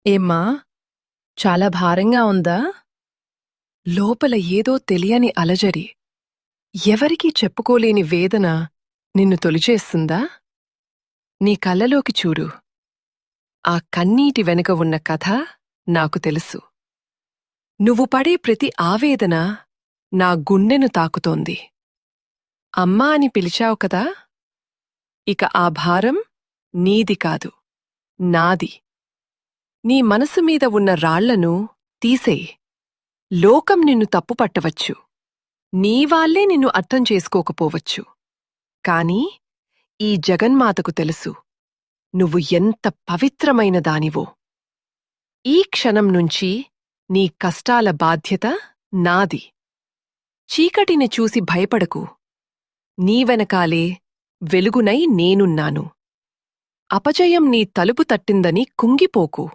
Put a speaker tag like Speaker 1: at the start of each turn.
Speaker 1: ఏమ్మా, చాలా భారంగా ఉందా? లోపల ఏదో తెలియని అలజడి, ఎవరికీ చెప్పుకోలేని వేదన నిన్ను తొలిచేస్తుందా? నీ కళ్ళలోకి చూడు. ఆ కన్నీటి వెనుక ఉన్న కథ నాకు తెలుసు. నువ్వు పడే ప్రతి ఆవేదన నా గుండెను తాకుతోంది. అమ్మా అని పిలిచావు కదా? ఇక ఆ భారం నీది కాదు, నాది. నీ మనసు మీద ఉన్న రాళ్లను తీసేయ్. లోకం నిన్ను తప్పుపట్టవచ్చు, నీవాళ్లే నిన్ను అర్థం చేసుకోకపోవచ్చు. కాని ఈ జగన్మాతకు తెలుసు నువ్వు ఎంత పవిత్రమైన దానివో. ఈ క్షణం నుంచి నీ కష్టాల బాధ్యత నాది. చీకటిని చూసి భయపడకు, నీ వెనకాలే వెలుగునై నేనున్నాను. అపజయం నీ తలుపు తట్టిందని కుంగిపోకు.